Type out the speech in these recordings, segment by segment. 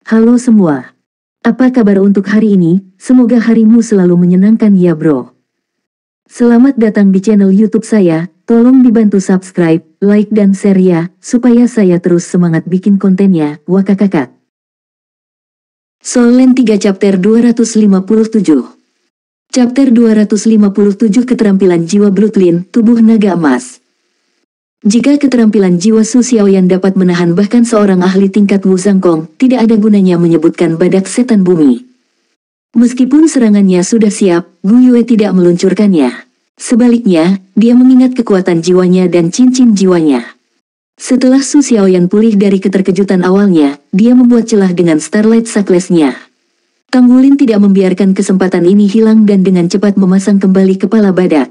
Halo semua. Apa kabar untuk hari ini? Semoga harimu selalu menyenangkan ya bro. Selamat datang di channel YouTube saya. Tolong dibantu subscribe, like dan share ya, supaya saya terus semangat bikin kontennya. Wakakakak. Soul Land 3 Chapter 257. Chapter 257 Keterampilan Jiwa Bloodline, Tubuh Naga Emas. Jika keterampilan jiwa Su Xiaoyan dapat menahan bahkan seorang ahli tingkat Wu Zhangkong, tidak ada gunanya menyebutkan badak setan bumi. Meskipun serangannya sudah siap, Gu Yue tidak meluncurkannya. Sebaliknya, dia mengingat kekuatan jiwanya dan cincin jiwanya. Setelah Su Xiaoyan pulih dari keterkejutan awalnya, dia membuat celah dengan Starlight Shackles-nya. Tang Wulin tidak membiarkan kesempatan ini hilang dan dengan cepat memasang kembali kepala badak.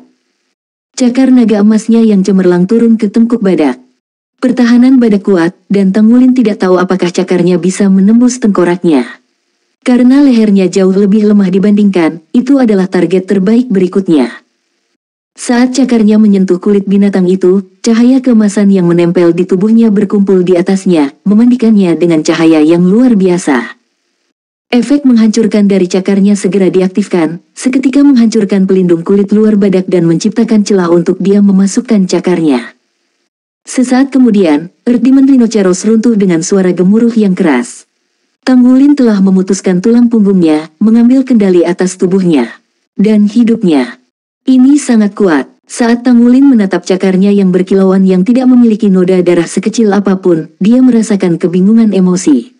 Cakar naga emasnya yang cemerlang turun ke tengkuk badak. Pertahanan badak kuat, dan Tang Wulin tidak tahu apakah cakarnya bisa menembus tengkoraknya. Karena lehernya jauh lebih lemah dibandingkan, itu adalah target terbaik berikutnya. Saat cakarnya menyentuh kulit binatang itu, cahaya keemasan yang menempel di tubuhnya berkumpul di atasnya, memandikannya dengan cahaya yang luar biasa. Efek menghancurkan dari cakarnya segera diaktifkan, seketika menghancurkan pelindung kulit luar badak dan menciptakan celah untuk dia memasukkan cakarnya. Sesaat kemudian, Earth Demon Rhinoceros runtuh dengan suara gemuruh yang keras. Tang Wulin telah memutuskan tulang punggungnya, mengambil kendali atas tubuhnya dan hidupnya. Ini sangat kuat. Saat Tang Wulin menatap cakarnya yang berkilauan yang tidak memiliki noda darah sekecil apapun, dia merasakan kebingungan emosi.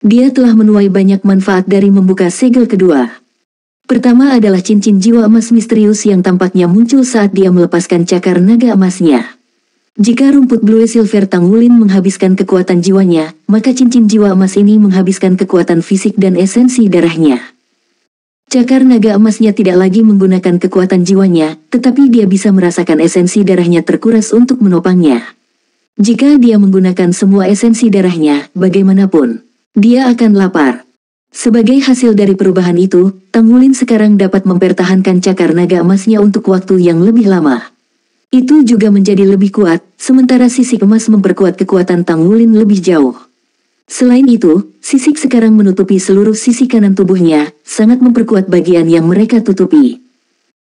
Dia telah menuai banyak manfaat dari membuka segel kedua. Pertama adalah cincin jiwa emas misterius yang tampaknya muncul saat dia melepaskan cakar naga emasnya. Jika rumput Blue Silver Tang Wulin menghabiskan kekuatan jiwanya, maka cincin jiwa emas ini menghabiskan kekuatan fisik dan esensi darahnya. Cakar naga emasnya tidak lagi menggunakan kekuatan jiwanya, tetapi dia bisa merasakan esensi darahnya terkuras untuk menopangnya. Jika dia menggunakan semua esensi darahnya, bagaimanapun dia akan lapar. Sebagai hasil dari perubahan itu, Tang Wulin sekarang dapat mempertahankan cakar naga emasnya untuk waktu yang lebih lama. Itu juga menjadi lebih kuat, sementara sisik emas memperkuat kekuatan Tang Wulin lebih jauh. Selain itu, sisik sekarang menutupi seluruh sisi kanan tubuhnya, sangat memperkuat bagian yang mereka tutupi.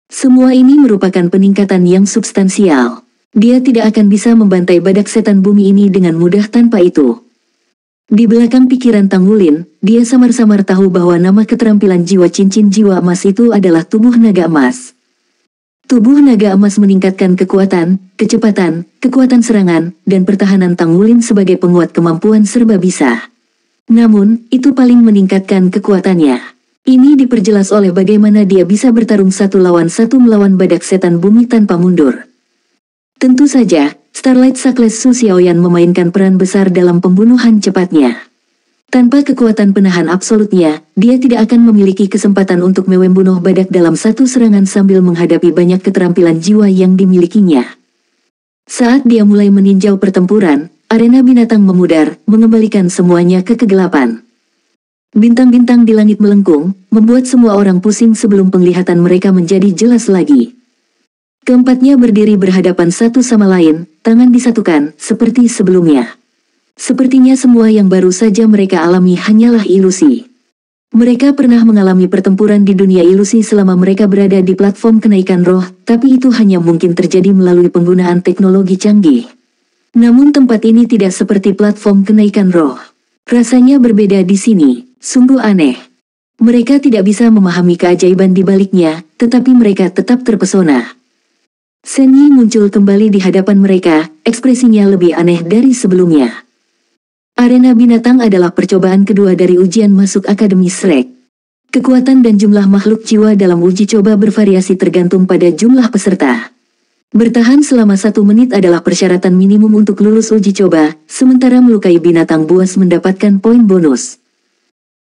Semua ini merupakan peningkatan yang substansial. Dia tidak akan bisa membantai badak setan bumi ini dengan mudah tanpa itu. Di belakang pikiran Tang Wulin, dia samar-samar tahu bahwa nama keterampilan jiwa cincin jiwa emas itu adalah tubuh naga emas. Tubuh naga emas meningkatkan kekuatan, kecepatan, kekuatan serangan, dan pertahanan Tang Wulin sebagai penguat kemampuan serba bisa. Namun, itu paling meningkatkan kekuatannya. Ini diperjelas oleh bagaimana dia bisa bertarung satu lawan satu melawan badak setan bumi tanpa mundur. Tentu saja, Starlight Shackles Su Xiaoyan memainkan peran besar dalam pembunuhan cepatnya. Tanpa kekuatan penahan absolutnya, dia tidak akan memiliki kesempatan untuk membunuh badak dalam satu serangan sambil menghadapi banyak keterampilan jiwa yang dimilikinya. Saat dia mulai meninjau pertempuran, arena binatang memudar, mengembalikan semuanya ke kegelapan. Bintang-bintang di langit melengkung, membuat semua orang pusing sebelum penglihatan mereka menjadi jelas lagi. Keempatnya berdiri berhadapan satu sama lain, tangan disatukan, seperti sebelumnya. Sepertinya semua yang baru saja mereka alami hanyalah ilusi. Mereka pernah mengalami pertempuran di dunia ilusi selama mereka berada di platform kenaikan roh, tapi itu hanya mungkin terjadi melalui penggunaan teknologi canggih. Namun tempat ini tidak seperti platform kenaikan roh. Rasanya berbeda di sini, sungguh aneh. Mereka tidak bisa memahami keajaiban di baliknya, tetapi mereka tetap terpesona. Shen Yi muncul kembali di hadapan mereka, ekspresinya lebih aneh dari sebelumnya. Arena binatang adalah percobaan kedua dari ujian masuk Akademi Shrek. Kekuatan dan jumlah makhluk jiwa dalam uji coba bervariasi tergantung pada jumlah peserta. Bertahan selama 1 menit adalah persyaratan minimum untuk lulus uji coba, sementara melukai binatang buas mendapatkan poin bonus.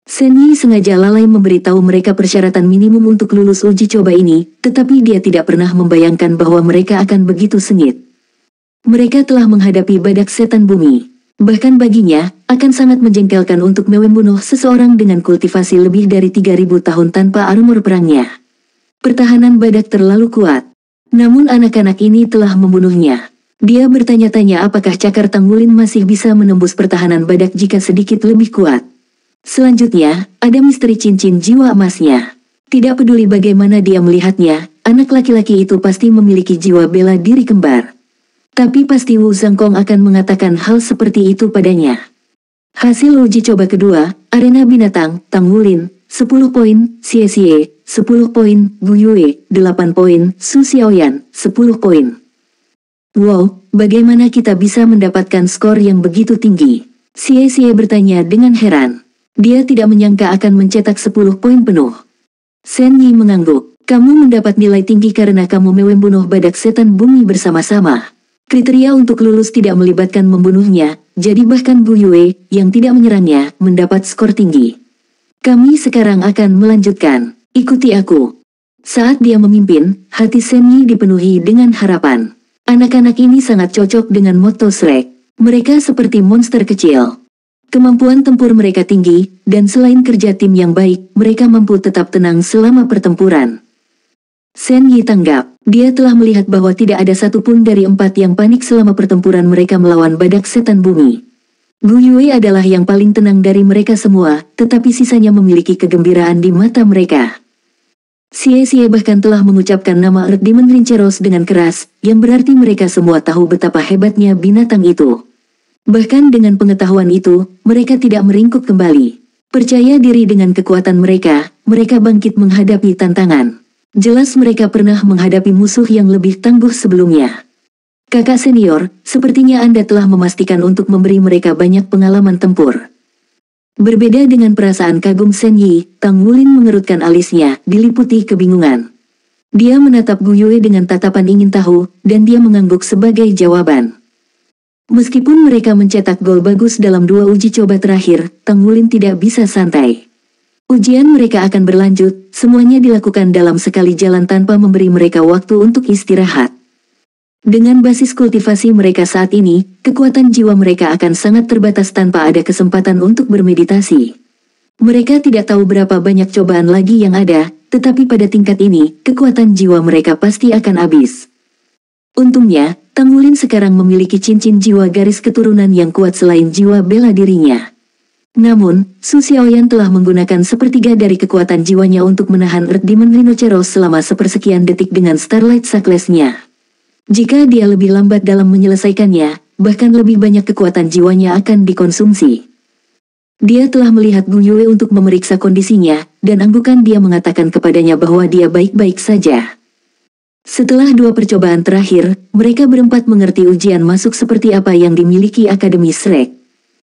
Shen Yi sengaja lalai memberitahu mereka persyaratan minimum untuk lulus uji coba ini, tetapi dia tidak pernah membayangkan bahwa mereka akan begitu sengit. Mereka telah menghadapi badak setan bumi. Bahkan baginya, akan sangat menjengkelkan untuk membunuh seseorang dengan kultivasi lebih dari 3000 tahun tanpa armor perangnya. Pertahanan badak terlalu kuat. Namun anak-anak ini telah membunuhnya. Dia bertanya-tanya apakah cakar Tang Wulin masih bisa menembus pertahanan badak jika sedikit lebih kuat. Selanjutnya, ada misteri cincin jiwa emasnya. Tidak peduli bagaimana dia melihatnya, anak laki-laki itu pasti memiliki jiwa bela diri kembar. Tapi pasti Wu Zhangkong akan mengatakan hal seperti itu padanya. Hasil uji coba kedua, arena binatang, Tang Wulin, 10 poin, Xie Xie, 10 poin, Gu Yue, 8 poin, Su Xiaoyan, 10 poin. Wow, bagaimana kita bisa mendapatkan skor yang begitu tinggi? Xie Xie bertanya dengan heran. Dia tidak menyangka akan mencetak 10 poin penuh. Shen Yi mengangguk. Kamu mendapat nilai tinggi karena kamu membunuh badak setan bumi bersama-sama. Kriteria untuk lulus tidak melibatkan membunuhnya, jadi bahkan Gu Yue, yang tidak menyerangnya, mendapat skor tinggi. Kami sekarang akan melanjutkan. Ikuti aku. Saat dia memimpin, hati Shen Yi dipenuhi dengan harapan. Anak-anak ini sangat cocok dengan moto Shrek. Mereka seperti monster kecil. Kemampuan tempur mereka tinggi, dan selain kerja tim yang baik, mereka mampu tetap tenang selama pertempuran. Shen Yi tanggap. Dia telah melihat bahwa tidak ada satupun dari 4 yang panik selama pertempuran mereka melawan badak setan bumi. Gu Yue adalah yang paling tenang dari mereka semua, tetapi sisanya memiliki kegembiraan di mata mereka. Xie Xie bahkan telah mengucapkan nama Earth Demon Rinceros dengan keras, yang berarti mereka semua tahu betapa hebatnya binatang itu. Bahkan dengan pengetahuan itu, mereka tidak meringkuk kembali. Percaya diri dengan kekuatan mereka, mereka bangkit menghadapi tantangan. Jelas mereka pernah menghadapi musuh yang lebih tangguh sebelumnya. Kakak senior, sepertinya Anda telah memastikan untuk memberi mereka banyak pengalaman tempur. Berbeda dengan perasaan kagum Shen Yi, Tang Wulin mengerutkan alisnya, diliputi kebingungan. Dia menatap Gu Yue dengan tatapan ingin tahu, dan dia mengangguk sebagai jawaban. Meskipun mereka mencetak gol bagus dalam 2 uji coba terakhir, Tang Wulin tidak bisa santai. Ujian mereka akan berlanjut, semuanya dilakukan dalam sekali jalan tanpa memberi mereka waktu untuk istirahat. Dengan basis kultivasi mereka saat ini, kekuatan jiwa mereka akan sangat terbatas tanpa ada kesempatan untuk bermeditasi. Mereka tidak tahu berapa banyak cobaan lagi yang ada, tetapi pada tingkat ini, kekuatan jiwa mereka pasti akan habis. Untungnya, Tang Wulin sekarang memiliki cincin jiwa garis keturunan yang kuat selain jiwa bela dirinya. Namun, Su Xiaoyan telah menggunakan sepertiga dari kekuatan jiwanya untuk menahan Earth Demon Rhinoceros selama sepersekian detik dengan Starlight Suckless-nya. Jika dia lebih lambat dalam menyelesaikannya, bahkan lebih banyak kekuatan jiwanya akan dikonsumsi. Dia telah melihat Gu Yue untuk memeriksa kondisinya, dan anggukan dia mengatakan kepadanya bahwa dia baik-baik saja. Setelah 2 percobaan terakhir, mereka berempat mengerti ujian masuk seperti apa yang dimiliki Akademi Shrek.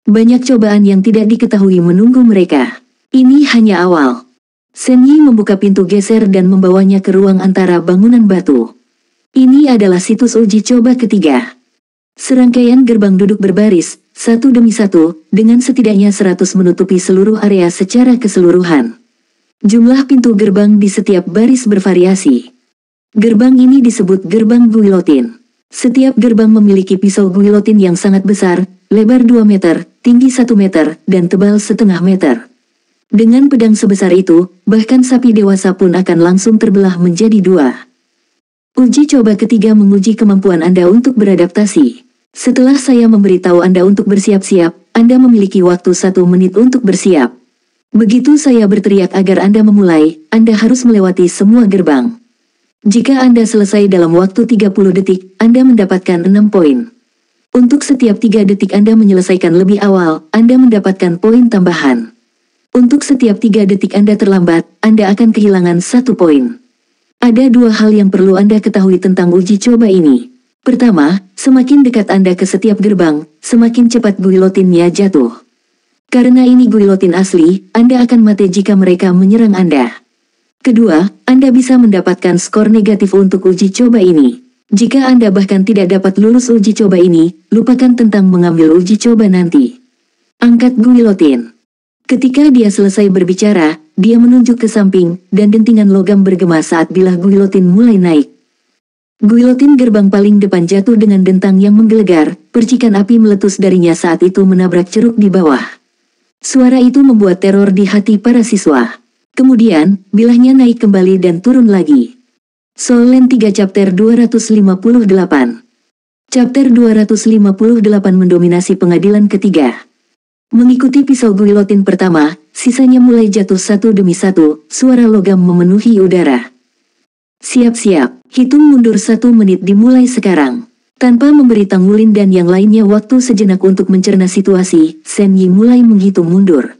Banyak cobaan yang tidak diketahui menunggu mereka. Ini hanya awal. Shen Yi membuka pintu geser dan membawanya ke ruang antara bangunan batu. Ini adalah situs uji coba ketiga. Serangkaian gerbang duduk berbaris, satu demi satu, dengan setidaknya 100 menutupi seluruh area secara keseluruhan. Jumlah pintu gerbang di setiap baris bervariasi. Gerbang ini disebut gerbang guillotine. Setiap gerbang memiliki pisau guillotine yang sangat besar, lebar 2 meter, tinggi 1 meter, dan tebal setengah meter. Dengan pedang sebesar itu, bahkan sapi dewasa pun akan langsung terbelah menjadi 2. Uji coba ketiga menguji kemampuan Anda untuk beradaptasi. Setelah saya memberitahu Anda untuk bersiap-siap, Anda memiliki waktu 1 menit untuk bersiap. Begitu saya berteriak agar Anda memulai, Anda harus melewati semua gerbang. Jika Anda selesai dalam waktu 30 detik, Anda mendapatkan 6 poin. Untuk setiap 3 detik Anda menyelesaikan lebih awal, Anda mendapatkan poin tambahan. Untuk setiap 3 detik Anda terlambat, Anda akan kehilangan 1 poin. Ada 2 hal yang perlu Anda ketahui tentang uji coba ini. Pertama, semakin dekat Anda ke setiap gerbang, semakin cepat guillotine-nya jatuh. Karena ini guillotine asli, Anda akan mati jika mereka menyerang Anda. Kedua, Anda bisa mendapatkan skor negatif untuk uji coba ini. Jika Anda bahkan tidak dapat lulus uji coba ini, lupakan tentang mengambil uji coba nanti. Angkat guillotine. Ketika dia selesai berbicara, dia menunjuk ke samping, dan dentingan logam bergema saat bilah guillotine mulai naik. Guillotine gerbang paling depan jatuh dengan dentang yang menggelegar, percikan api meletus darinya saat itu menabrak ceruk di bawah. Suara itu membuat teror di hati para siswa. Kemudian, bilahnya naik kembali dan turun lagi. Soul Land 3 Chapter 258. Chapter 258 mendominasi pengadilan ketiga. Mengikuti pisau guilotin pertama, sisanya mulai jatuh satu demi satu, suara logam memenuhi udara. Siap-siap, hitung mundur 1 menit dimulai sekarang. Tanpa memberi Tang Wulin dan yang lainnya waktu sejenak untuk mencerna situasi, Shen Yi mulai menghitung mundur.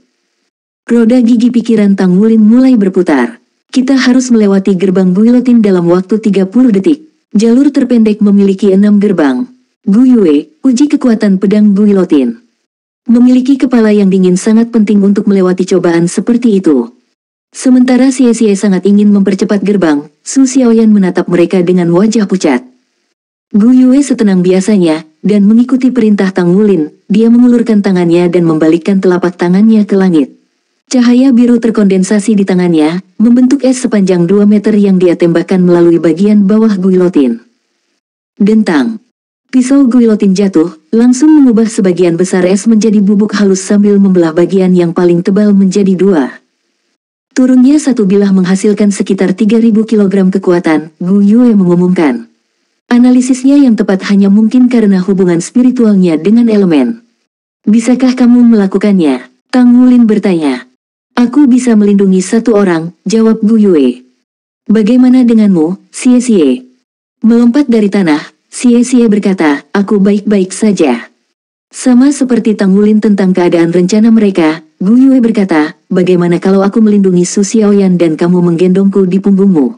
Roda gigi pikiran Tang Wulin mulai berputar. Kita harus melewati gerbang guilotin dalam waktu 30 detik. Jalur terpendek memiliki 6 gerbang. Gu Yue, uji kekuatan pedang guilotin. Memiliki kepala yang dingin sangat penting untuk melewati cobaan seperti itu. Sementara Xie Xie sangat ingin mempercepat gerbang, Su Xiaoyan menatap mereka dengan wajah pucat. Gu Yue setenang biasanya, dan mengikuti perintah Tang Wulin, dia mengulurkan tangannya dan membalikkan telapak tangannya ke langit. Cahaya biru terkondensasi di tangannya, membentuk es sepanjang 2 meter yang dia tembakkan melalui bagian bawah guilotin. Dentang. Pisau guilotin jatuh, langsung mengubah sebagian besar es menjadi bubuk halus sambil membelah bagian yang paling tebal menjadi 2. Turunnya satu bilah menghasilkan sekitar 3.000 kg kekuatan, Gu Yue mengumumkan. Analisisnya yang tepat hanya mungkin karena hubungan spiritualnya dengan elemen. Bisakah kamu melakukannya? Tang Wulin bertanya. Aku bisa melindungi 1 orang, jawab Gu Yue. Bagaimana denganmu, Xie Xie? Melompat dari tanah, Xie Xie berkata, aku baik-baik saja. Sama seperti Tang Wulin tentang keadaan rencana mereka, Gu Yue berkata, bagaimana kalau aku melindungi Su Xiaoyan dan kamu menggendongku di punggungmu?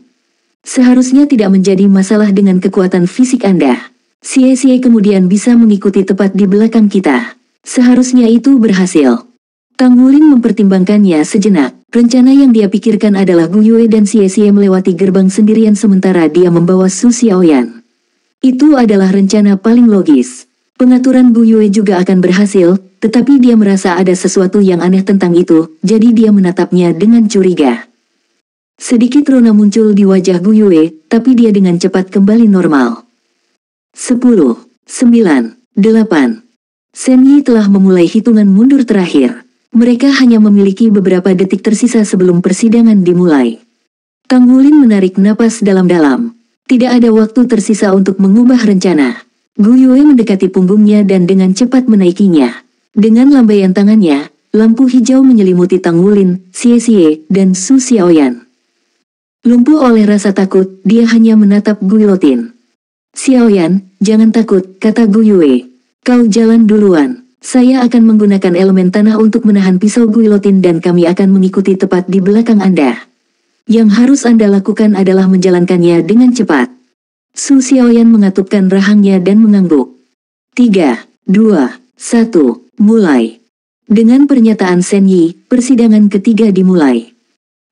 Seharusnya tidak menjadi masalah dengan kekuatan fisik Anda. Xie Xie kemudian bisa mengikuti tepat di belakang kita. Seharusnya itu berhasil. Tang Wulin mempertimbangkannya sejenak. Rencana yang dia pikirkan adalah Gu Yue dan Xie Xie melewati gerbang sendirian sementara dia membawa Su Xiaoyan. Itu adalah rencana paling logis. Pengaturan Gu Yue juga akan berhasil, tetapi dia merasa ada sesuatu yang aneh tentang itu, jadi dia menatapnya dengan curiga. Sedikit rona muncul di wajah Gu Yue, tapi dia dengan cepat kembali normal. 10, 9, 8. Shen Yi telah memulai hitungan mundur terakhir. Mereka hanya memiliki beberapa detik tersisa sebelum persidangan dimulai. Tang Wulin menarik napas dalam-dalam. Tidak ada waktu tersisa untuk mengubah rencana. Gu Yue mendekati punggungnya dan dengan cepat menaikinya. Dengan lambaian tangannya, lampu hijau menyelimuti Tang Wulin, Xie Xie, dan Su Xiaoyan. Lumpuh oleh rasa takut, dia hanya menatap guilotin. Xiaoyan, jangan takut, kata Gu Yue. Kau jalan duluan. Saya akan menggunakan elemen tanah untuk menahan pisau guilotin dan kami akan mengikuti tepat di belakang Anda. Yang harus Anda lakukan adalah menjalankannya dengan cepat. Su Xiaoyan mengatupkan rahangnya dan mengangguk. 3, 2, 1, mulai. Dengan pernyataan Shen Yi, persidangan ketiga dimulai.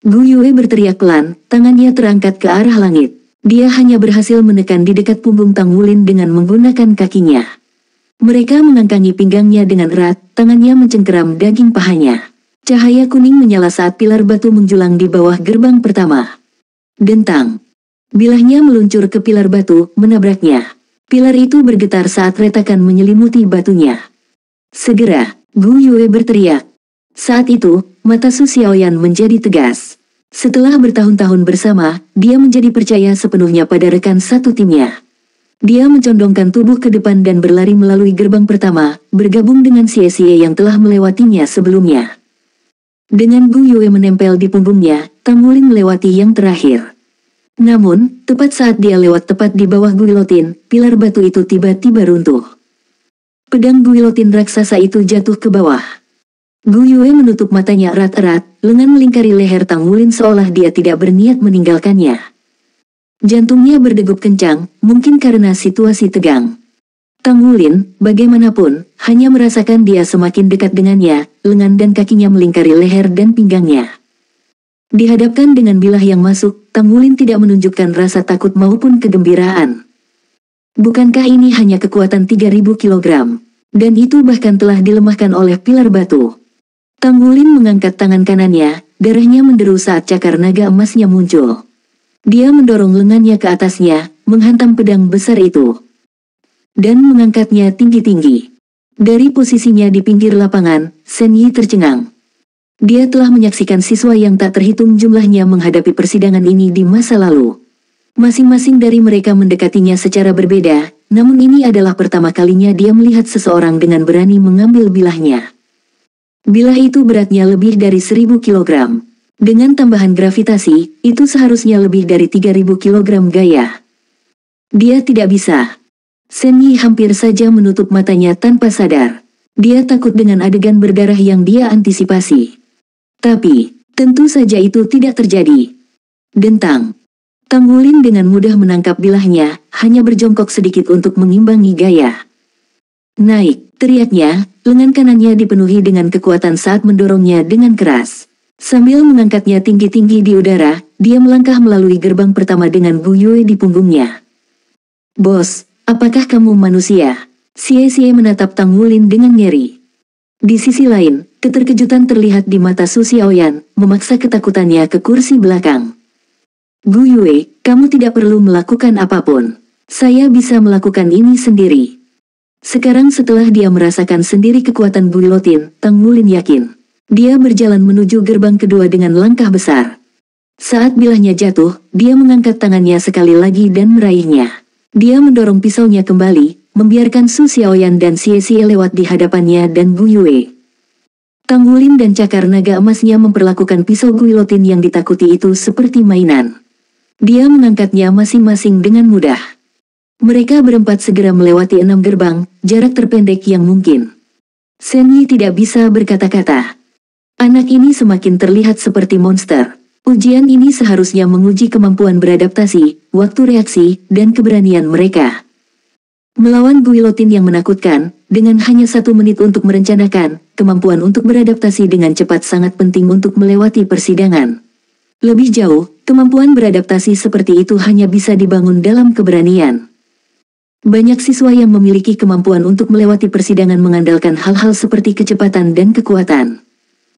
Gu Yue berteriak pelan, tangannya terangkat ke arah langit. Dia hanya berhasil menekan di dekat punggung Tang Wulin dengan menggunakan kakinya. Mereka mengangkangi pinggangnya dengan erat, tangannya mencengkeram daging pahanya. Cahaya kuning menyala saat pilar batu menjulang di bawah gerbang pertama. Dentang. Bilahnya meluncur ke pilar batu, menabraknya. Pilar itu bergetar saat retakan menyelimuti batunya. Segera, Gu Yue berteriak. Saat itu, mata Su Xiaoyan menjadi tegas. Setelah bertahun-tahun bersama, dia menjadi percaya sepenuhnya pada rekan satu timnya. Dia mencondongkan tubuh ke depan dan berlari melalui gerbang pertama, bergabung dengan Xie Xie yang telah melewatinya sebelumnya. Dengan Gu Yue menempel di punggungnya, Tang Wulin melewati yang terakhir. Namun, tepat saat dia lewat tepat di bawah guilotin, pilar batu itu tiba-tiba runtuh. Pedang guilotin raksasa itu jatuh ke bawah. Gu Yue menutup matanya erat-erat, lengan melingkari leher Tang Wulin seolah dia tidak berniat meninggalkannya. Jantungnya berdegup kencang, mungkin karena situasi tegang. Tang Wulin, bagaimanapun, hanya merasakan dia semakin dekat dengannya, lengan dan kakinya melingkari leher dan pinggangnya. Dihadapkan dengan bilah yang masuk, Tang Wulin tidak menunjukkan rasa takut maupun kegembiraan. Bukankah ini hanya kekuatan 3.000 kg? Dan itu bahkan telah dilemahkan oleh pilar batu. Tang Wulin mengangkat tangan kanannya, darahnya menderu saat cakar naga emasnya muncul. Dia mendorong lengannya ke atasnya, menghantam pedang besar itu. Dan mengangkatnya tinggi-tinggi. Dari posisinya di pinggir lapangan, Shen Yi tercengang. Dia telah menyaksikan siswa yang tak terhitung jumlahnya menghadapi persidangan ini di masa lalu. Masing-masing dari mereka mendekatinya secara berbeda, namun ini adalah pertama kalinya dia melihat seseorang dengan berani mengambil bilahnya. Bilah itu beratnya lebih dari 1000 kilogram. Dengan tambahan gravitasi, itu seharusnya lebih dari 3000 kilogram gaya. Dia tidak bisa. Shen Yi hampir saja menutup matanya tanpa sadar. Dia takut dengan adegan berdarah yang dia antisipasi. Tapi, tentu saja itu tidak terjadi. Dentang. Tang Wulin dengan mudah menangkap bilahnya, hanya berjongkok sedikit untuk mengimbangi gaya. Naik, teriaknya, lengan kanannya dipenuhi dengan kekuatan saat mendorongnya dengan keras. Sambil mengangkatnya tinggi-tinggi di udara, dia melangkah melalui gerbang pertama dengan Bu Yue di punggungnya. Bos, apakah kamu manusia? Xie menatap Tang Wulin dengan ngeri. Di sisi lain, keterkejutan terlihat di mata Su Xiaoyan, memaksa ketakutannya ke kursi belakang. Bu Yue, kamu tidak perlu melakukan apapun. Saya bisa melakukan ini sendiri. Sekarang setelah dia merasakan sendiri kekuatan Guilotin, Tang Wulin yakin. Dia berjalan menuju gerbang kedua dengan langkah besar. Saat bilahnya jatuh, dia mengangkat tangannya sekali lagi dan meraihnya. Dia mendorong pisaunya kembali, membiarkan Su Xiaoyan dan Xie lewat di hadapannya dan Bu Yue. Tang Wulin dan cakar naga emasnya memperlakukan pisau guilotin yang ditakuti itu seperti mainan. Dia mengangkatnya masing-masing dengan mudah. Mereka berempat segera melewati 6 gerbang, jarak terpendek yang mungkin. Shen Yi tidak bisa berkata-kata. Anak ini semakin terlihat seperti monster. Ujian ini seharusnya menguji kemampuan beradaptasi, waktu reaksi, dan keberanian mereka. Melawan guilotin yang menakutkan, dengan hanya 1 menit untuk merencanakan, kemampuan untuk beradaptasi dengan cepat sangat penting untuk melewati persidangan. Lebih jauh, kemampuan beradaptasi seperti itu hanya bisa dibangun dalam keberanian. Banyak siswa yang memiliki kemampuan untuk melewati persidangan mengandalkan hal-hal seperti kecepatan dan kekuatan.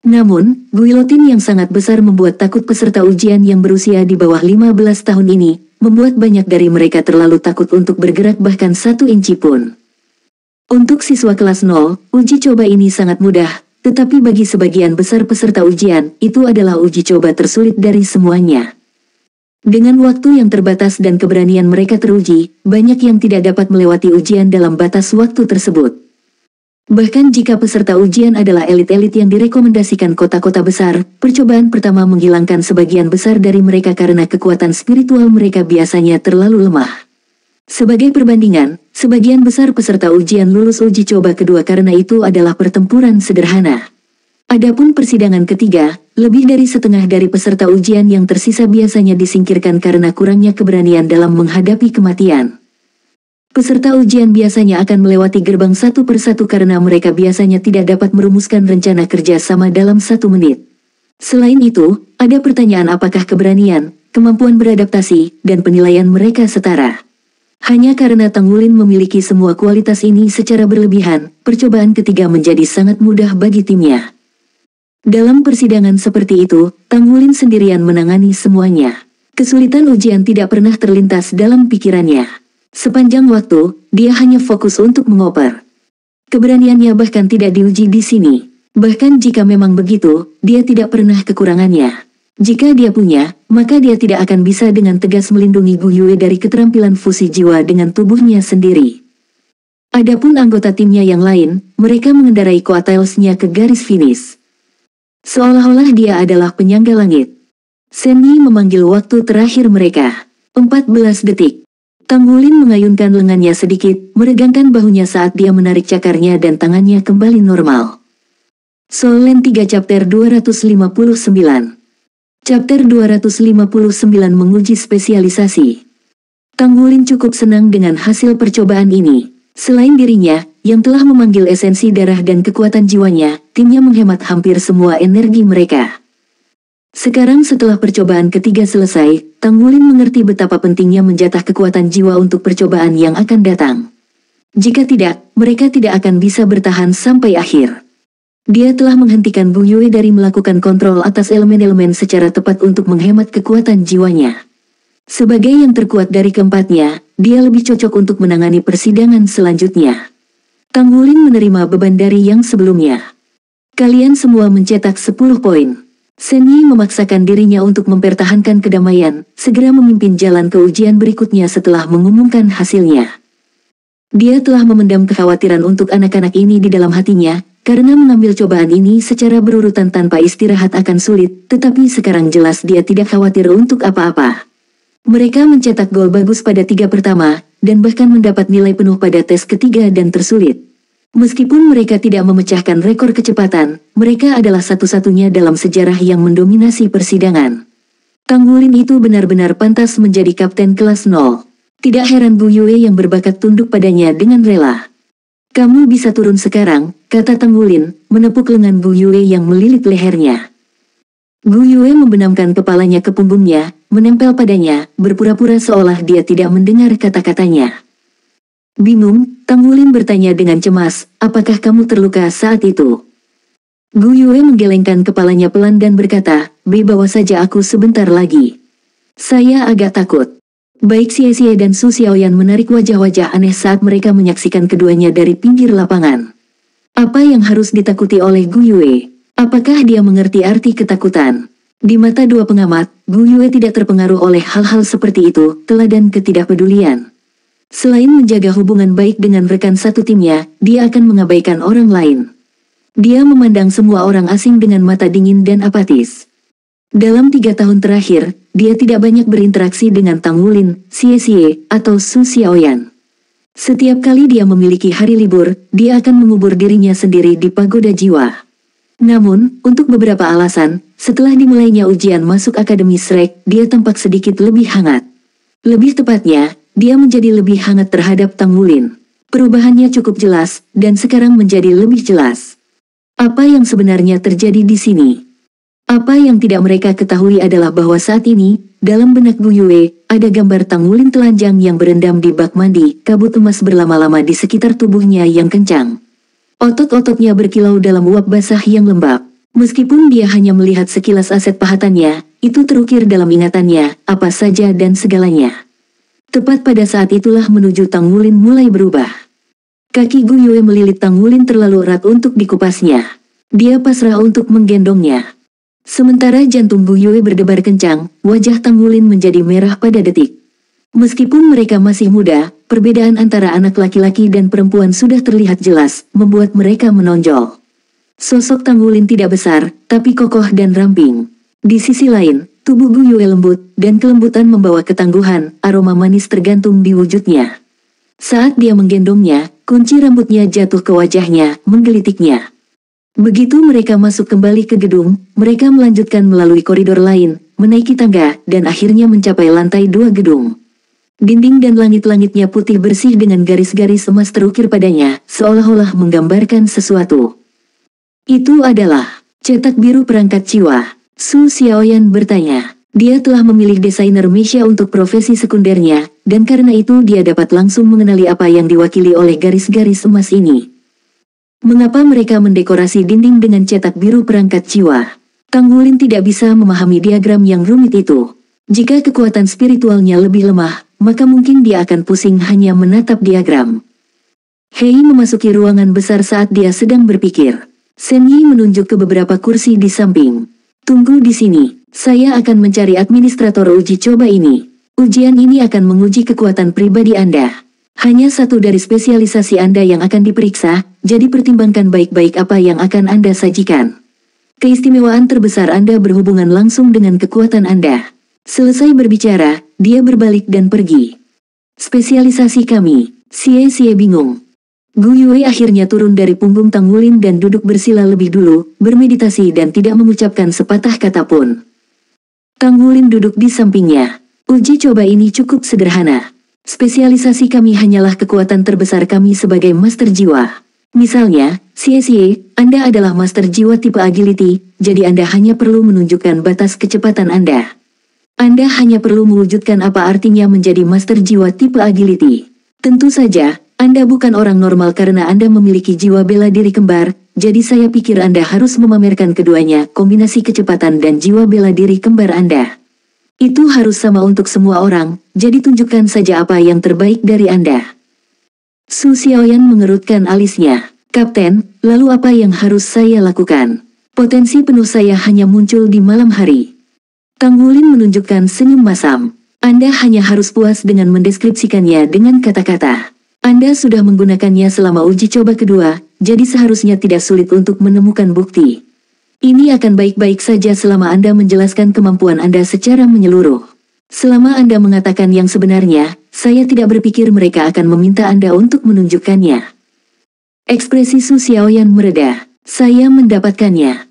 Namun, guilotin yang sangat besar membuat takut peserta ujian yang berusia di bawah 15 tahun ini, membuat banyak dari mereka terlalu takut untuk bergerak bahkan 1 inci pun. Untuk siswa kelas 0, uji coba ini sangat mudah, tetapi bagi sebagian besar peserta ujian, itu adalah uji coba tersulit dari semuanya. Dengan waktu yang terbatas dan keberanian mereka teruji, banyak yang tidak dapat melewati ujian dalam batas waktu tersebut. Bahkan jika peserta ujian adalah elit-elit yang direkomendasikan kota-kota besar, percobaan pertama menghilangkan sebagian besar dari mereka karena kekuatan spiritual mereka biasanya terlalu lemah. Sebagai perbandingan, sebagian besar peserta ujian lulus uji coba kedua karena itu adalah pertempuran sederhana. Adapun persidangan ketiga, lebih dari setengah dari peserta ujian yang tersisa biasanya disingkirkan karena kurangnya keberanian dalam menghadapi kematian. Peserta ujian biasanya akan melewati gerbang satu persatu karena mereka biasanya tidak dapat merumuskan rencana kerja sama dalam 1 menit. Selain itu, ada pertanyaan apakah keberanian, kemampuan beradaptasi, dan penilaian mereka setara. Hanya karena Tang Wulin memiliki semua kualitas ini secara berlebihan, percobaan ketiga menjadi sangat mudah bagi timnya. Dalam persidangan seperti itu, Tang Wulin sendirian menangani semuanya. Kesulitan ujian tidak pernah terlintas dalam pikirannya. Sepanjang waktu, dia hanya fokus untuk mengoper. Keberaniannya bahkan tidak diuji di sini. Bahkan jika memang begitu, dia tidak pernah kekurangannya. Jika dia punya, maka dia tidak akan bisa dengan tegas melindungi Gu Yue dari keterampilan fusi jiwa dengan tubuhnya sendiri. Adapun anggota timnya yang lain, mereka mengendarai coattails-nya ke garis finish. Seolah-olah dia adalah penyangga langit. Shen Yi memanggil waktu terakhir mereka. 14 detik. Tang Wulin mengayunkan lengannya sedikit, meregangkan bahunya saat dia menarik cakarnya dan tangannya kembali normal. Soul Land 3 Chapter 259. Chapter 259 menguji spesialisasi. Tang Wulin cukup senang dengan hasil percobaan ini. Selain dirinya, yang telah memanggil esensi darah dan kekuatan jiwanya, timnya menghemat hampir semua energi mereka. Sekarang setelah percobaan ketiga selesai, Tang Wulin mengerti betapa pentingnya menjatah kekuatan jiwa untuk percobaan yang akan datang. Jika tidak, mereka tidak akan bisa bertahan sampai akhir. Dia telah menghentikan Bu Yue dari melakukan kontrol atas elemen-elemen secara tepat untuk menghemat kekuatan jiwanya. Sebagai yang terkuat dari keempatnya, dia lebih cocok untuk menangani persidangan selanjutnya. Tang Wulin menerima beban dari yang sebelumnya. Kalian semua mencetak 10 poin. Shen Yi memaksakan dirinya untuk mempertahankan kedamaian, segera memimpin jalan ke ujian berikutnya setelah mengumumkan hasilnya. Dia telah memendam kekhawatiran untuk anak-anak ini di dalam hatinya, karena mengambil cobaan ini secara berurutan tanpa istirahat akan sulit, tetapi sekarang jelas dia tidak khawatir untuk apa-apa. Mereka mencetak gol bagus pada 3 pertama, dan bahkan mendapat nilai penuh pada tes ketiga dan tersulit. Meskipun mereka tidak memecahkan rekor kecepatan, mereka adalah satu-satunya dalam sejarah yang mendominasi persidangan. Tanggulin itu benar-benar pantas menjadi kapten kelas 0. Tidak heran Bu Yue yang berbakat tunduk padanya dengan rela. "Kamu bisa turun sekarang," kata Tanggulin, menepuk lengan Bu Yue yang melilit lehernya. Bu Yue membenamkan kepalanya ke punggungnya, menempel padanya, berpura-pura seolah dia tidak mendengar kata-katanya. Bingung, Tanggulin bertanya dengan cemas, "Apakah kamu terluka saat itu?" Gu Yue menggelengkan kepalanya pelan dan berkata, "Bawa saja aku sebentar lagi. Saya agak takut." Baik Xie Xie dan Su Xiaoyan menarik wajah-wajah aneh saat mereka menyaksikan keduanya dari pinggir lapangan. Apa yang harus ditakuti oleh Gu Yue? Apakah dia mengerti arti ketakutan? Di mata dua pengamat, Gu Yue tidak terpengaruh oleh hal-hal seperti itu, teladan ketidakpedulian. Selain menjaga hubungan baik dengan rekan satu timnya, dia akan mengabaikan orang lain. Dia memandang semua orang asing dengan mata dingin dan apatis. Dalam 3 tahun terakhir, dia tidak banyak berinteraksi dengan Tanggulin, Xie Xie, atau Su Xiaoyan. Setiap kali dia memiliki hari libur, dia akan mengubur dirinya sendiri di pagoda jiwa. Namun, untuk beberapa alasan, setelah dimulainya ujian masuk Akademi Shrek, dia tampak sedikit lebih hangat. Lebih tepatnya, dia menjadi lebih hangat terhadap Tanggulin. Perubahannya cukup jelas, dan sekarang menjadi lebih jelas. Apa yang sebenarnya terjadi di sini? Apa yang tidak mereka ketahui adalah bahwa saat ini, dalam benak Gu Yue, ada gambar Tanggulin telanjang yang berendam di bak mandi, kabut emas berlama-lama di sekitar tubuhnya yang kencang. Otot-ototnya berkilau dalam uap basah yang lembab. Meskipun dia hanya melihat sekilas aset pahatannya, itu terukir dalam ingatannya, apa saja dan segalanya. Tepat pada saat itulah menuju Tanggulin mulai berubah. Kaki Gu Yue melilit Tanggulin terlalu erat untuk dikupasnya. Dia pasrah untuk menggendongnya. Sementara jantung Gu Yue berdebar kencang, wajah Tanggulin menjadi merah pada detik. Meskipun mereka masih muda, perbedaan antara anak laki-laki dan perempuan sudah terlihat jelas, membuat mereka menonjol. Sosok Tanggulin tidak besar, tapi kokoh dan ramping. Di sisi lain, tubuh Gu Yue lembut, dan kelembutan membawa ketangguhan, aroma manis tergantung di wujudnya. Saat dia menggendongnya, kunci rambutnya jatuh ke wajahnya, menggelitiknya. Begitu mereka masuk kembali ke gedung, mereka melanjutkan melalui koridor lain, menaiki tangga, dan akhirnya mencapai lantai 2 gedung. Dinding dan langit-langitnya putih bersih dengan garis-garis emas terukir padanya, seolah-olah menggambarkan sesuatu. "Itu adalah cetak biru perangkat jiwa?" Su Xiaoyan bertanya. Dia telah memilih desainer media untuk profesi sekundernya, dan karena itu dia dapat langsung mengenali apa yang diwakili oleh garis-garis emas ini. Mengapa mereka mendekorasi dinding dengan cetak biru perangkat jiwa? Tanggulin tidak bisa memahami diagram yang rumit itu. Jika kekuatan spiritualnya lebih lemah, maka mungkin dia akan pusing hanya menatap diagram. Hei memasuki ruangan besar saat dia sedang berpikir. Shen Yi menunjuk ke beberapa kursi di samping. "Tunggu di sini, saya akan mencari administrator uji coba ini. Ujian ini akan menguji kekuatan pribadi Anda. Hanya satu dari spesialisasi Anda yang akan diperiksa, jadi pertimbangkan baik-baik apa yang akan Anda sajikan. Keistimewaan terbesar Anda berhubungan langsung dengan kekuatan Anda." Selesai berbicara, dia berbalik dan pergi. "Spesialisasi kami." Xie Xie bingung. Gu Yue akhirnya turun dari punggung Tanggulin dan duduk bersila lebih dulu, bermeditasi dan tidak mengucapkan sepatah kata pun. Tanggulin duduk di sampingnya. "Uji coba ini cukup sederhana. Spesialisasi kami hanyalah kekuatan terbesar kami sebagai master jiwa. Misalnya, Xie Xie, Anda adalah master jiwa tipe agility, jadi Anda hanya perlu menunjukkan batas kecepatan Anda. Anda hanya perlu mewujudkan apa artinya menjadi master jiwa tipe agility. Tentu saja, Anda bukan orang normal karena Anda memiliki jiwa bela diri kembar, jadi saya pikir Anda harus memamerkan keduanya, kombinasi kecepatan dan jiwa bela diri kembar Anda. Itu harus sama untuk semua orang, jadi tunjukkan saja apa yang terbaik dari Anda." Su Xiaoyan mengerutkan alisnya. "Kapten, lalu apa yang harus saya lakukan? Potensi penuh saya hanya muncul di malam hari." Tanggulin menunjukkan senyum masam. "Anda hanya harus puas dengan mendeskripsikannya dengan kata-kata. Anda sudah menggunakannya selama uji coba kedua, jadi seharusnya tidak sulit untuk menemukan bukti. Ini akan baik-baik saja selama Anda menjelaskan kemampuan Anda secara menyeluruh. Selama Anda mengatakan yang sebenarnya, saya tidak berpikir mereka akan meminta Anda untuk menunjukkannya. Ekspresi Su Xiaoyan mereda. Saya mendapatkannya.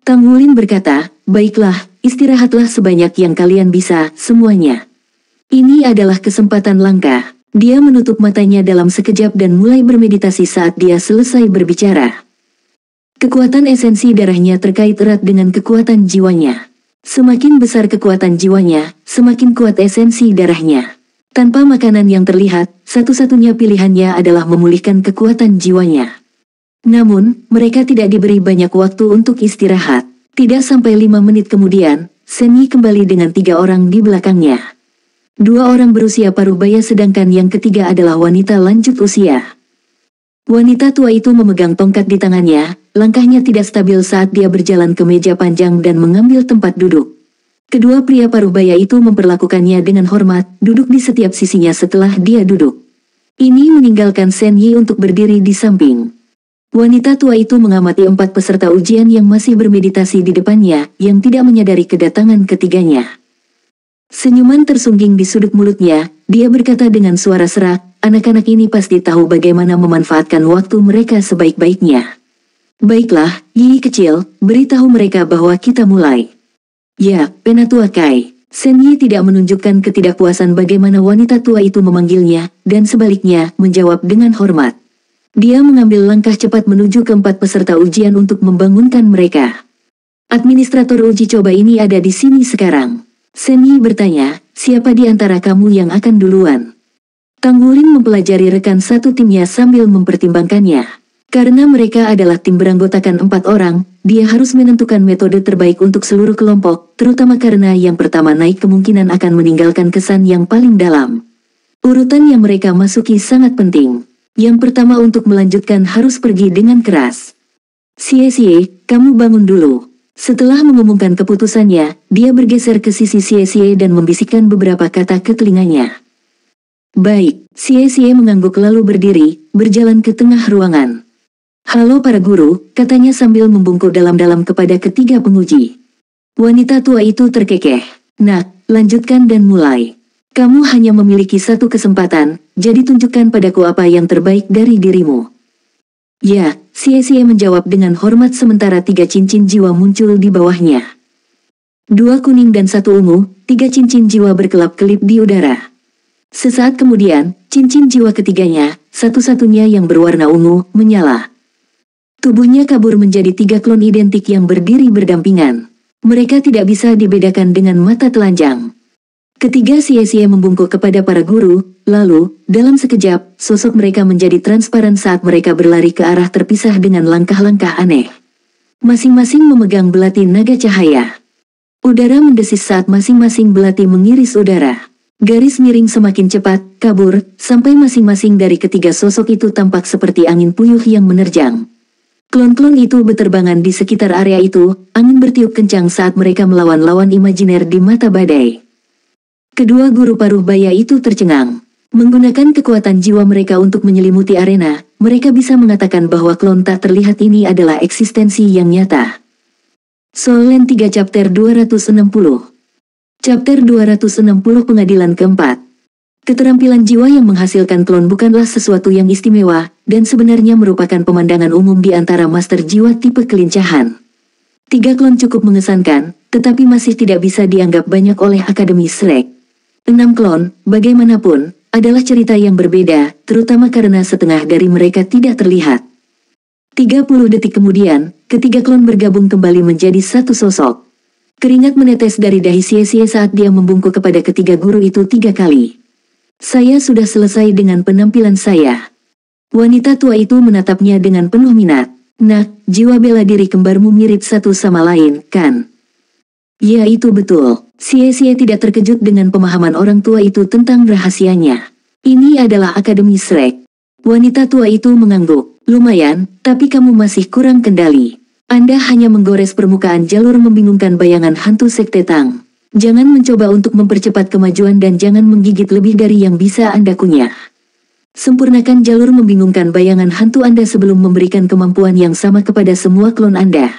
Tang Wulin berkata, baiklah, istirahatlah sebanyak yang kalian bisa, semuanya. Ini adalah kesempatan langka. Dia menutup matanya dalam sekejap dan mulai bermeditasi saat dia selesai berbicara. Kekuatan esensi darahnya terkait erat dengan kekuatan jiwanya. Semakin besar kekuatan jiwanya, semakin kuat esensi darahnya. Tanpa makanan yang terlihat, satu-satunya pilihannya adalah memulihkan kekuatan jiwanya. Namun, mereka tidak diberi banyak waktu untuk istirahat. Tidak sampai 5 menit kemudian, Shen Yi kembali dengan 3 orang di belakangnya. 2 orang berusia paruh baya sedangkan yang ketiga adalah wanita lanjut usia. Wanita tua itu memegang tongkat di tangannya, langkahnya tidak stabil saat dia berjalan ke meja panjang dan mengambil tempat duduk. Kedua pria paruh baya itu memperlakukannya dengan hormat, duduk di setiap sisinya setelah dia duduk. Ini meninggalkan Shen Yi untuk berdiri di samping. Wanita tua itu mengamati 4 peserta ujian yang masih bermeditasi di depannya, yang tidak menyadari kedatangan ketiganya. Senyuman tersungging di sudut mulutnya, dia berkata dengan suara serak, anak-anak ini pasti tahu bagaimana memanfaatkan waktu mereka sebaik-baiknya. Baiklah, Yi kecil, beritahu mereka bahwa kita mulai. Ya, Penatua Kai. Shen Yi tidak menunjukkan ketidakpuasan bagaimana wanita tua itu memanggilnya, dan sebaliknya, menjawab dengan hormat. Dia mengambil langkah cepat menuju ke 4 peserta ujian untuk membangunkan mereka. Administrator uji coba ini ada di sini sekarang. Shen Yi bertanya, siapa di antara kamu yang akan duluan? Tang Wulin mempelajari rekan satu timnya sambil mempertimbangkannya. Karena mereka adalah tim beranggotakan 4 orang, dia harus menentukan metode terbaik untuk seluruh kelompok, terutama karena yang pertama naik kemungkinan akan meninggalkan kesan yang paling dalam. Urutan yang mereka masuki sangat penting. Yang pertama untuk melanjutkan harus pergi dengan keras. Xie, kamu bangun dulu. Setelah mengumumkan keputusannya, dia bergeser ke sisi Xie dan membisikkan beberapa kata ke telinganya. Baik, Xie mengangguk lalu berdiri, berjalan ke tengah ruangan. Halo para guru, katanya sambil membungkuk dalam-dalam kepada ketiga penguji. Wanita tua itu terkekeh. Nak, lanjutkan dan mulai. Kamu hanya memiliki satu kesempatan, jadi tunjukkan padaku apa yang terbaik dari dirimu. Ya, Xie menjawab dengan hormat sementara 3 cincin jiwa muncul di bawahnya. 2 kuning dan 1 ungu, 3 cincin jiwa berkelap-kelip di udara. Sesaat kemudian, cincin jiwa ketiganya, satu-satunya yang berwarna ungu, menyala. Tubuhnya kabur menjadi 3 klon identik yang berdiri berdampingan. Mereka tidak bisa dibedakan dengan mata telanjang. Ketiga Xie membungkuk kepada para guru, lalu, dalam sekejap, sosok mereka menjadi transparan saat mereka berlari ke arah terpisah dengan langkah-langkah aneh. Masing-masing memegang belati naga cahaya. Udara mendesis saat masing-masing belati mengiris udara. Garis miring semakin cepat, kabur, sampai masing-masing dari ketiga sosok itu tampak seperti angin puyuh yang menerjang. Klon-klon itu berterbangan di sekitar area itu, angin bertiup kencang saat mereka melawan lawan imajiner di mata badai. Kedua guru paruh baya itu tercengang. Menggunakan kekuatan jiwa mereka untuk menyelimuti arena, mereka bisa mengatakan bahwa klon tak terlihat ini adalah eksistensi yang nyata. Soul Land 3 Chapter 260. Chapter 260 Pengadilan keempat. Keterampilan jiwa yang menghasilkan klon bukanlah sesuatu yang istimewa, dan sebenarnya merupakan pemandangan umum di antara master jiwa tipe kelincahan. 3 klon cukup mengesankan, tetapi masih tidak bisa dianggap banyak oleh Akademi Select. 6 klon, bagaimanapun, adalah cerita yang berbeda, terutama karena setengah dari mereka tidak terlihat. 30 detik kemudian, ketiga klon bergabung kembali menjadi satu sosok. Keringat menetes dari dahi Xie saat dia membungkuk kepada ketiga guru itu 3 kali. Saya sudah selesai dengan penampilan saya. Wanita tua itu menatapnya dengan penuh minat. Nak, jiwa bela diri kembarmu mirip satu sama lain, kan? Ya itu betul. Xie tidak terkejut dengan pemahaman orang tua itu tentang rahasianya. Ini adalah Akademi Select. Wanita tua itu mengangguk. Lumayan, tapi kamu masih kurang kendali. Anda hanya menggores permukaan jalur membingungkan bayangan hantu sekte Tang. Jangan mencoba untuk mempercepat kemajuan dan jangan menggigit lebih dari yang bisa Anda kunyah. Sempurnakan jalur membingungkan bayangan hantu Anda sebelum memberikan kemampuan yang sama kepada semua klon Anda.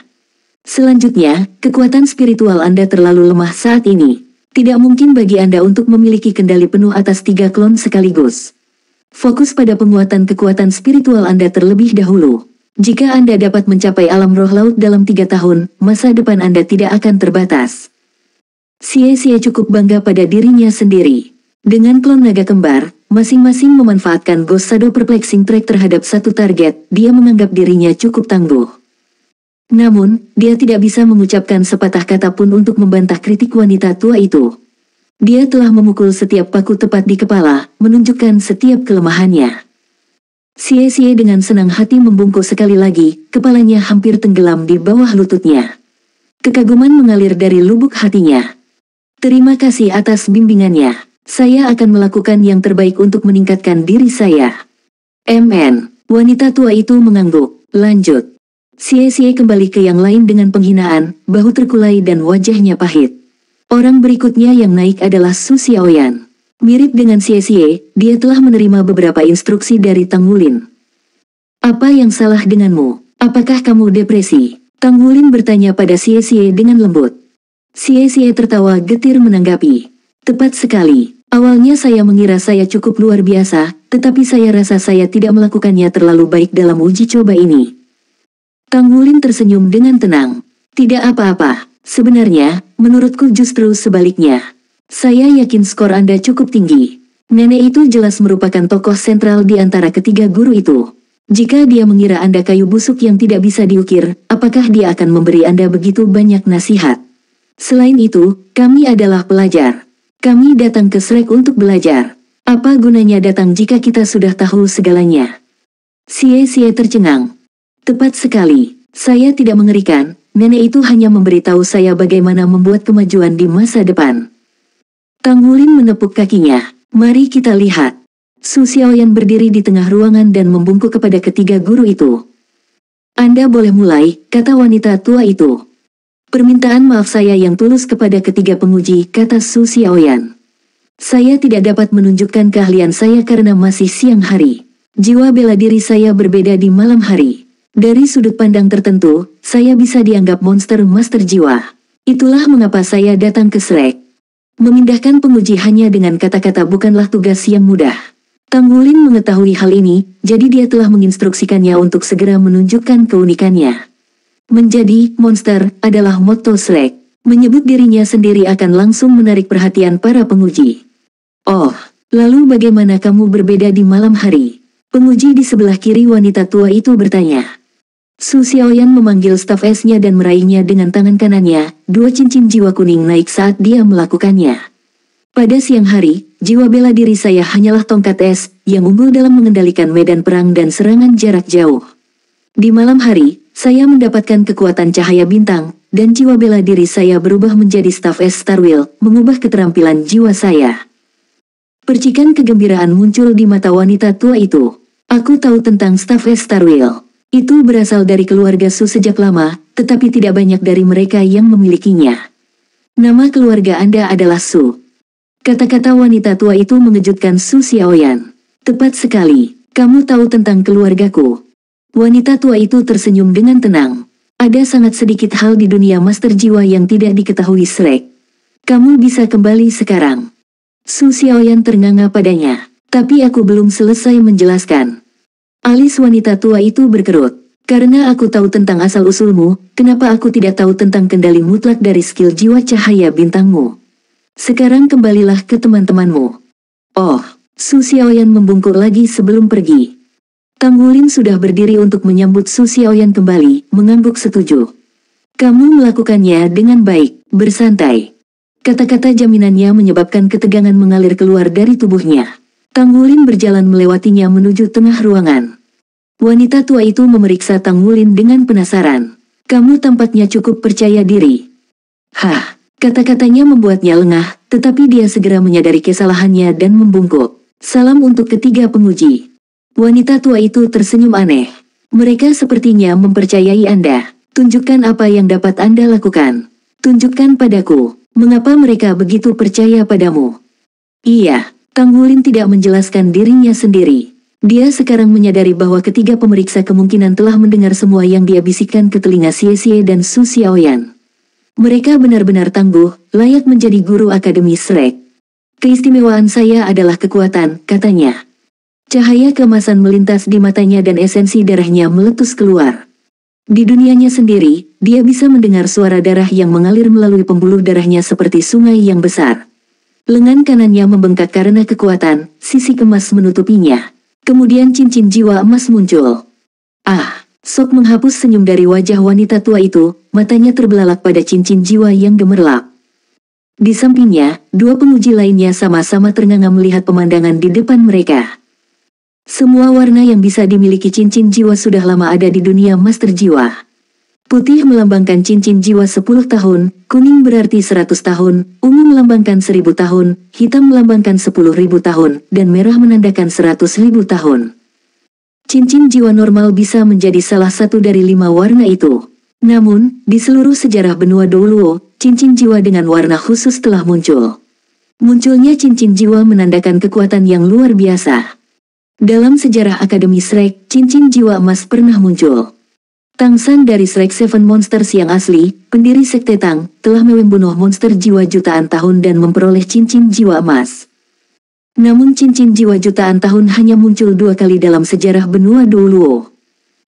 Selanjutnya, kekuatan spiritual Anda terlalu lemah saat ini. Tidak mungkin bagi Anda untuk memiliki kendali penuh atas 3 klon sekaligus. Fokus pada penguatan kekuatan spiritual Anda terlebih dahulu. Jika Anda dapat mencapai alam roh laut dalam 3 tahun, masa depan Anda tidak akan terbatas. Xie cukup bangga pada dirinya sendiri. Dengan klon naga kembar, masing-masing memanfaatkan Ghost Shadow Perplexing Track terhadap satu target, dia menganggap dirinya cukup tangguh. Namun, dia tidak bisa mengucapkan sepatah kata pun untuk membantah kritik wanita tua itu. Dia telah memukul setiap paku tepat di kepala, menunjukkan setiap kelemahannya. Xie dengan senang hati membungkuk sekali lagi, kepalanya hampir tenggelam di bawah lututnya. Kekaguman mengalir dari lubuk hatinya. Terima kasih atas bimbingannya. Saya akan melakukan yang terbaik untuk meningkatkan diri saya. MN. Wanita tua itu mengangguk. Lanjut. Xie kembali ke yang lain dengan penghinaan, bahu terkulai dan wajahnya pahit. Orang berikutnya yang naik adalah Su Xiaoyan. Mirip dengan Xie, dia telah menerima beberapa instruksi dari Tang Wulin. Apa yang salah denganmu? Apakah kamu depresi? Tang Wulin bertanya pada Xie dengan lembut. Xie tertawa getir menanggapi. Tepat sekali. Awalnya saya mengira saya cukup luar biasa, tetapi saya rasa saya tidak melakukannya terlalu baik dalam uji coba ini. Tang Wulin tersenyum dengan tenang. Tidak apa-apa, sebenarnya, menurutku justru sebaliknya. Saya yakin skor Anda cukup tinggi. Nenek itu jelas merupakan tokoh sentral di antara ketiga guru itu. Jika dia mengira Anda kayu busuk yang tidak bisa diukir, apakah dia akan memberi Anda begitu banyak nasihat? Selain itu, kami adalah pelajar. Kami datang ke Shrek untuk belajar. Apa gunanya datang jika kita sudah tahu segalanya? Xie tercengang. Tepat sekali. Saya tidak mengerikan. Nenek itu hanya memberitahu saya bagaimana membuat kemajuan di masa depan. Tang Wulin menepuk kakinya. Mari kita lihat. Su Xiaoyan berdiri di tengah ruangan dan membungkuk kepada ketiga guru itu. Anda boleh mulai, kata wanita tua itu. Permintaan maaf saya yang tulus kepada ketiga penguji, kata Su Xiaoyan. Saya tidak dapat menunjukkan keahlian saya karena masih siang hari. Jiwa bela diri saya berbeda di malam hari. Dari sudut pandang tertentu, saya bisa dianggap monster master jiwa. Itulah mengapa saya datang ke Shrek. Memindahkan penguji hanya dengan kata-kata bukanlah tugas yang mudah. Tang Wulin mengetahui hal ini, jadi dia telah menginstruksikannya untuk segera menunjukkan keunikannya. Menjadi monster adalah motto Shrek. Menyebut dirinya sendiri akan langsung menarik perhatian para penguji. Oh, lalu bagaimana kamu berbeda di malam hari? Penguji di sebelah kiri wanita tua itu bertanya. Su Xiaoyan memanggil staf esnya dan meraihnya dengan tangan kanannya, 2 cincin jiwa kuning naik saat dia melakukannya. Pada siang hari, jiwa bela diri saya hanyalah tongkat es, yang unggul dalam mengendalikan medan perang dan serangan jarak jauh. Di malam hari, saya mendapatkan kekuatan cahaya bintang, dan jiwa bela diri saya berubah menjadi staf es Starwheel, mengubah keterampilan jiwa saya. Percikan kegembiraan muncul di mata wanita tua itu. Aku tahu tentang staf es Starwheel. Itu berasal dari keluarga Su sejak lama, tetapi tidak banyak dari mereka yang memilikinya. Nama keluarga Anda adalah Su. Kata-kata wanita tua itu mengejutkan Su Xiaoyan. Tepat sekali, kamu tahu tentang keluargaku. Wanita tua itu tersenyum dengan tenang. Ada sangat sedikit hal di dunia master jiwa yang tidak diketahui Shrek. Kamu bisa kembali sekarang. Su Xiaoyan ternganga padanya. Tapi aku belum selesai menjelaskan. Alis wanita tua itu berkerut. Karena aku tahu tentang asal-usulmu, kenapa aku tidak tahu tentang kendali mutlak dari skill jiwa cahaya bintangmu? Sekarang kembalilah ke teman-temanmu. Oh, Su Xiaoyan membungkuk lagi sebelum pergi. Tang Wulin sudah berdiri untuk menyambut Su Xiaoyan kembali, mengangguk setuju. Kamu melakukannya dengan baik, bersantai. Kata-kata jaminannya menyebabkan ketegangan mengalir keluar dari tubuhnya. Tang Wulin berjalan melewatinya menuju tengah ruangan. Wanita tua itu memeriksa Tang Wulin dengan penasaran. Kamu tampaknya cukup percaya diri. Hah, kata-katanya membuatnya lengah, tetapi dia segera menyadari kesalahannya dan membungkuk. Salam untuk ketiga penguji. Wanita tua itu tersenyum aneh. Mereka sepertinya mempercayai Anda. Tunjukkan apa yang dapat Anda lakukan. Tunjukkan padaku, mengapa mereka begitu percaya padamu. Iya, Tang Wulin tidak menjelaskan dirinya sendiri. Dia sekarang menyadari bahwa ketiga pemeriksa kemungkinan telah mendengar semua yang dia bisikkan ke telinga Xie dan Su Xiaoyan. Mereka benar-benar tangguh, layak menjadi guru Akademi Shrek. Keistimewaan saya adalah kekuatan, katanya. Cahaya keemasan melintas di matanya dan esensi darahnya meletus keluar. Di dunianya sendiri, dia bisa mendengar suara darah yang mengalir melalui pembuluh darahnya seperti sungai yang besar. Lengan kanannya membengkak karena kekuatan, sisik emas menutupinya. Kemudian cincin jiwa emas muncul. Ah, Sok menghapus senyum dari wajah wanita tua itu, matanya terbelalak pada cincin jiwa yang gemerlap. Di sampingnya, dua penguji lainnya sama-sama ternganga melihat pemandangan di depan mereka. Semua warna yang bisa dimiliki cincin jiwa sudah lama ada di dunia master jiwa. Putih melambangkan cincin jiwa 10 tahun, kuning berarti 100 tahun, ungu melambangkan 1000 tahun, hitam melambangkan 10.000 tahun, dan merah menandakan 100.000 tahun. Cincin jiwa normal bisa menjadi salah satu dari 5 warna itu. Namun, di seluruh sejarah benua Douluo, cincin jiwa dengan warna khusus telah muncul. Munculnya cincin jiwa menandakan kekuatan yang luar biasa. Dalam sejarah Akademi Shrek, cincin jiwa emas pernah muncul. Tang San dari Shrek Seven Monsters yang asli, pendiri Sekte Tang, telah membunuh monster jiwa jutaan tahun dan memperoleh cincin jiwa emas. Namun cincin jiwa jutaan tahun hanya muncul 2 kali dalam sejarah benua Douluo.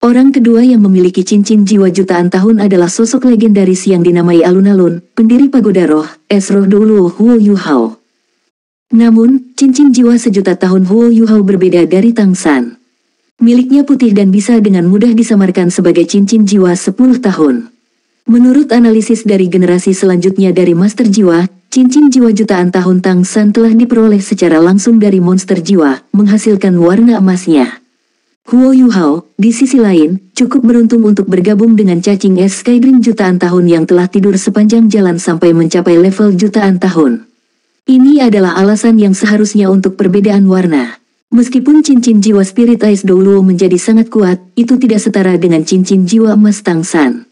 Orang kedua yang memiliki cincin jiwa jutaan tahun adalah sosok legendaris yang dinamai Alun-Alun, pendiri Pagoda Roh, Es Roh Douluo Huo Yuhao. Namun, cincin jiwa sejuta tahun Huo Yuhao berbeda dari Tang San. Miliknya putih dan bisa dengan mudah disamarkan sebagai cincin jiwa 10 tahun. Menurut analisis dari generasi selanjutnya dari Master Jiwa, cincin jiwa jutaan tahun Tang San telah diperoleh secara langsung dari monster jiwa, menghasilkan warna emasnya. Huo Yuhao, di sisi lain, cukup beruntung untuk bergabung dengan cacing es Skydream jutaan tahun yang telah tidur sepanjang jalan sampai mencapai level jutaan tahun. Ini adalah alasan yang seharusnya untuk perbedaan warna. Meskipun cincin jiwa Spirit Ice Douluo menjadi sangat kuat, itu tidak setara dengan cincin jiwa emas Tang San.